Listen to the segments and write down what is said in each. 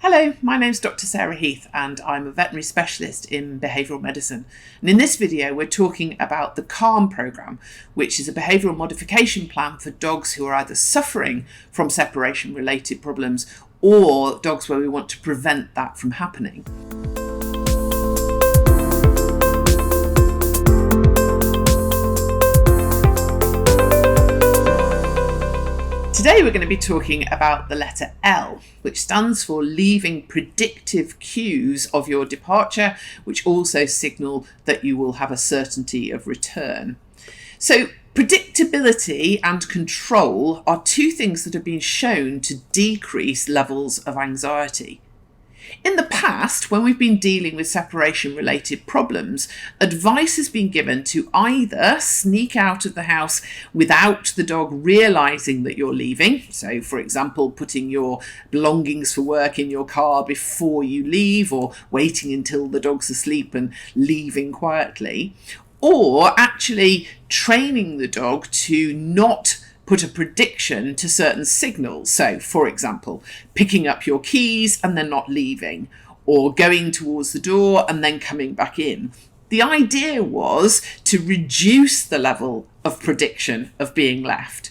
Hello, my name's Dr. Sarah Heath and I'm a veterinary specialist in behavioural medicine. And in this video we're talking about the CALM programme, which is a behavioural modification plan for dogs who are either suffering from separation related problems or dogs where we want to prevent that from happening. Today we're going to be talking about the letter L, which stands for leaving predictive cues of your departure, which also signal that you will have a certainty of return. So predictability and control are two things that have been shown to decrease levels of anxiety. In the past, when we've been dealing with separation-related problems, advice has been given to either sneak out of the house without the dog realising that you're leaving. So, for example, putting your belongings for work in your car before you leave, or waiting until the dog's asleep and leaving quietly, or actually training the dog to not put a prediction to certain signals. So, for example, picking up your keys and then not leaving, or going towards the door and then coming back in. The idea was to reduce the level of prediction of being left.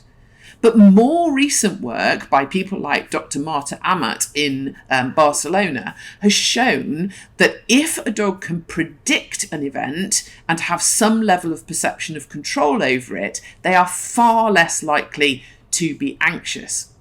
But more recent work by people like Dr. Marta Amat in Barcelona has shown that if a dog can predict an event and have some level of perception of control over it, they are far less likely to be anxious.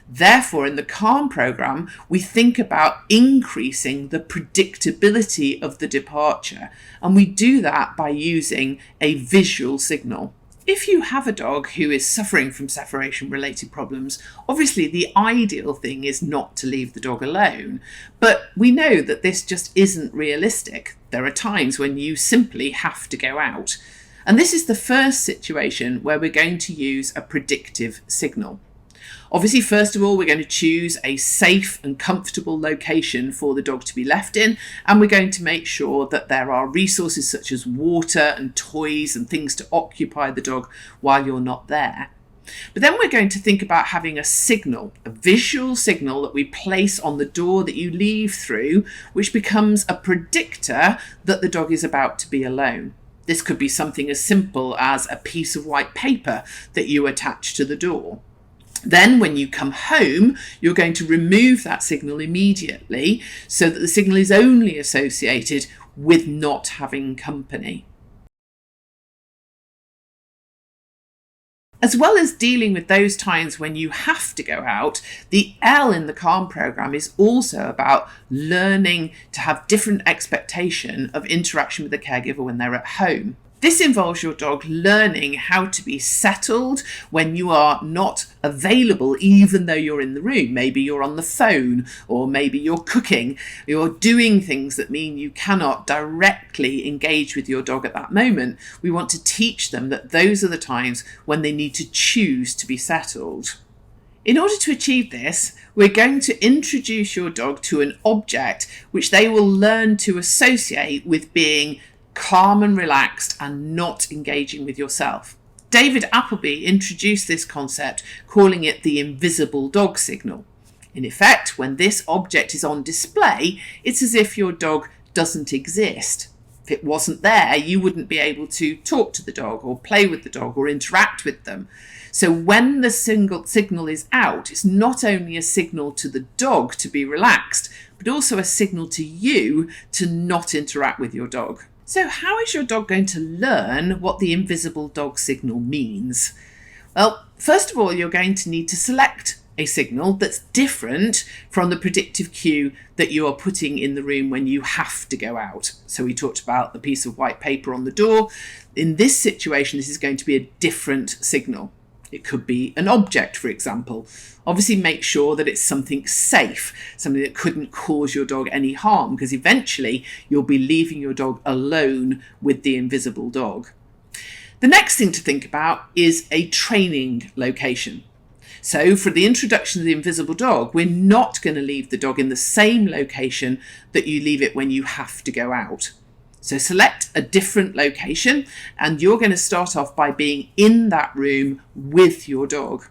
Therefore, in the CALM programme, we think about increasing the predictability of the departure, and we do that by using a visual signal. If you have a dog who is suffering from separation-related problems, obviously the ideal thing is not to leave the dog alone. But we know that this just isn't realistic. There are times when you simply have to go out. And this is the first situation where we're going to use a predictive signal. Obviously, first of all, we're going to choose a safe and comfortable location for the dog to be left in, and we're going to make sure that there are resources such as water and toys and things to occupy the dog while you're not there. But then we're going to think about having a signal, a visual signal that we place on the door that you leave through, which becomes a predictor that the dog is about to be alone. This could be something as simple as a piece of white paper that you attach to the door. Then when you come home, you're going to remove that signal immediately so that the signal is only associated with not having company. As well as dealing with those times when you have to go out, the L in the CALM programme is also about learning to have different expectation of interaction with the caregiver when they're at home. This involves your dog learning how to be settled when you are not available, even though you're in the room. Maybe you're on the phone, or maybe you're cooking. You're doing things that mean you cannot directly engage with your dog at that moment. We want to teach them that those are the times when they need to choose to be settled. In order to achieve this, we're going to introduce your dog to an object which they will learn to associate with being calm and relaxed and not engaging with yourself. David Appleby introduced this concept, calling it the invisible dog signal. In effect, when this object is on display, it's as if your dog doesn't exist. If it wasn't there, you wouldn't be able to talk to the dog or play with the dog or interact with them. So when the signal is out, it's not only a signal to the dog to be relaxed, but also a signal to you to not interact with your dog. So how is your dog going to learn what the invisible dog signal means? Well, first of all, you're going to need to select a signal that's different from the predictive cue that you are putting in the room when you have to go out. So we talked about the piece of white paper on the door. In this situation, this is going to be a different signal. It could be an object, for example. Obviously, make sure that it's something safe, something that couldn't cause your dog any harm, because eventually you'll be leaving your dog alone with the invisible dog. The next thing to think about is a training location. So for the introduction of the invisible dog, we're not going to leave the dog in the same location that you leave it when you have to go out. So select a different location, and you're going to start off by being in that room with your dog.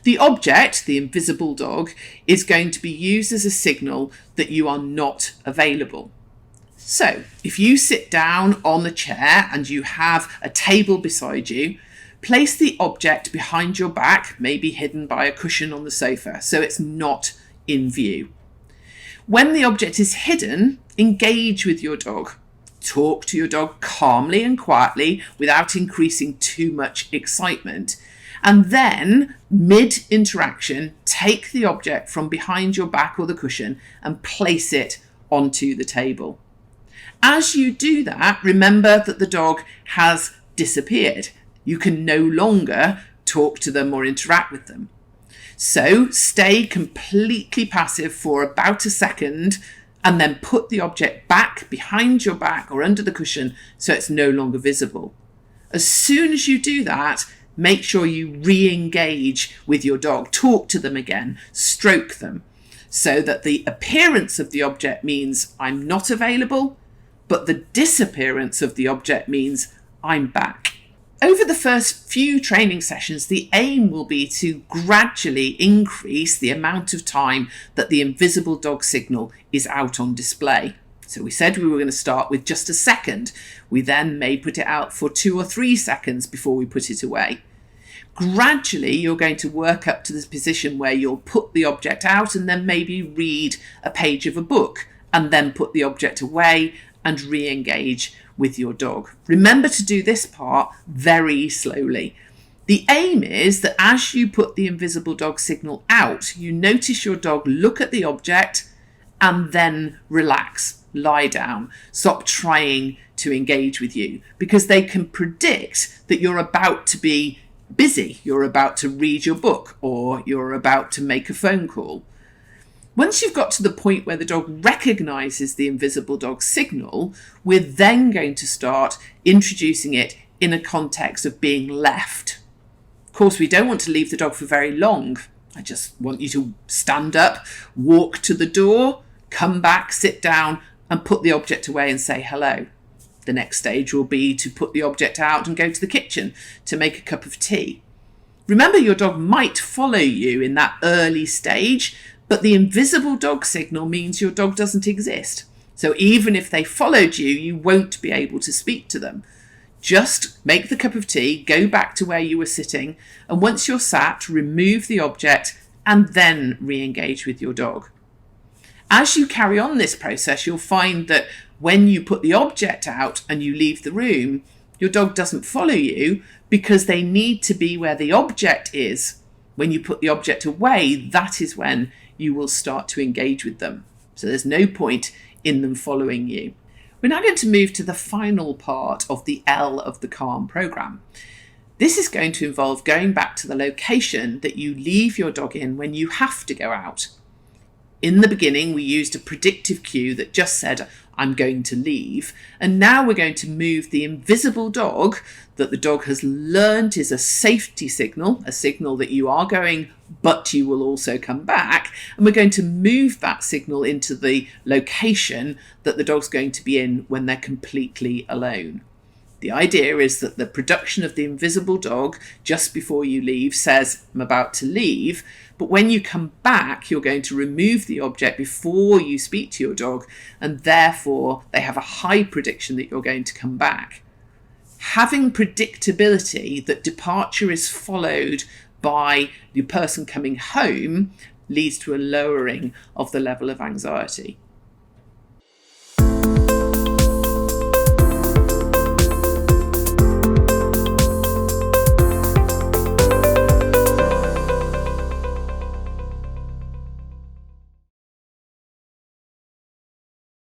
The object, the invisible dog, is going to be used as a signal that you are not available. So if you sit down on the chair and you have a table beside you, place the object behind your back, maybe hidden by a cushion on the sofa, so it's not in view. When the object is hidden, engage with your dog. Talk to your dog calmly and quietly without increasing too much excitement. And then, mid-interaction, take the object from behind your back or the cushion and place it onto the table. As you do that, remember that the dog has disappeared. You can no longer talk to them or interact with them. So stay completely passive for about a second and then put the object back behind your back or under the cushion so it's no longer visible. As soon as you do that, make sure you re-engage with your dog. Talk to them again, stroke them, so that the appearance of the object means I'm not available, but the disappearance of the object means I'm back. Over the first few training sessions, the aim will be to gradually increase the amount of time that the invisible dog signal is out on display. So we said we were going to start with just a second. We then may put it out for 2 or 3 seconds before we put it away. Gradually, you're going to work up to this position where you'll put the object out and then maybe read a page of a book and then put the object away and re-engage with your dog. Remember to do this part very slowly. The aim is that as you put the invisible dog signal out, you notice your dog look at the object and then relax, lie down, stop trying to engage with you, because they can predict that you're about to be busy, you're about to read your book, or you're about to make a phone call. Once you've got to the point where the dog recognises the invisible dog signal, we're then going to start introducing it in a context of being left. Of course, we don't want to leave the dog for very long. I just want you to stand up, walk to the door, come back, sit down, and put the object away and say hello. The next stage will be to put the object out and go to the kitchen to make a cup of tea. Remember, your dog might follow you in that early stage, but the invisible dog signal means your dog doesn't exist. So even if they followed you, you won't be able to speak to them. Just make the cup of tea, go back to where you were sitting, and once you're sat, remove the object and then re-engage with your dog. As you carry on this process, you'll find that when you put the object out and you leave the room, your dog doesn't follow you because they need to be where the object is. When you put the object away, that is when you will start to engage with them. So there's no point in them following you. We're now going to move to the final part of the L of the CALM program. This is going to involve going back to the location that you leave your dog in when you have to go out. In the beginning, we used a predictive cue that just said, I'm going to leave. And now we're going to move the invisible dog that the dog has learned is a safety signal, a signal that you are going, but you will also come back. And we're going to move that signal into the location that the dog's going to be in when they're completely alone. The idea is that the production of the invisible dog just before you leave says, I'm about to leave. But when you come back, you're going to remove the object before you speak to your dog, and therefore they have a high prediction that you're going to come back. Having predictability that departure is followed by the person coming home leads to a lowering of the level of anxiety.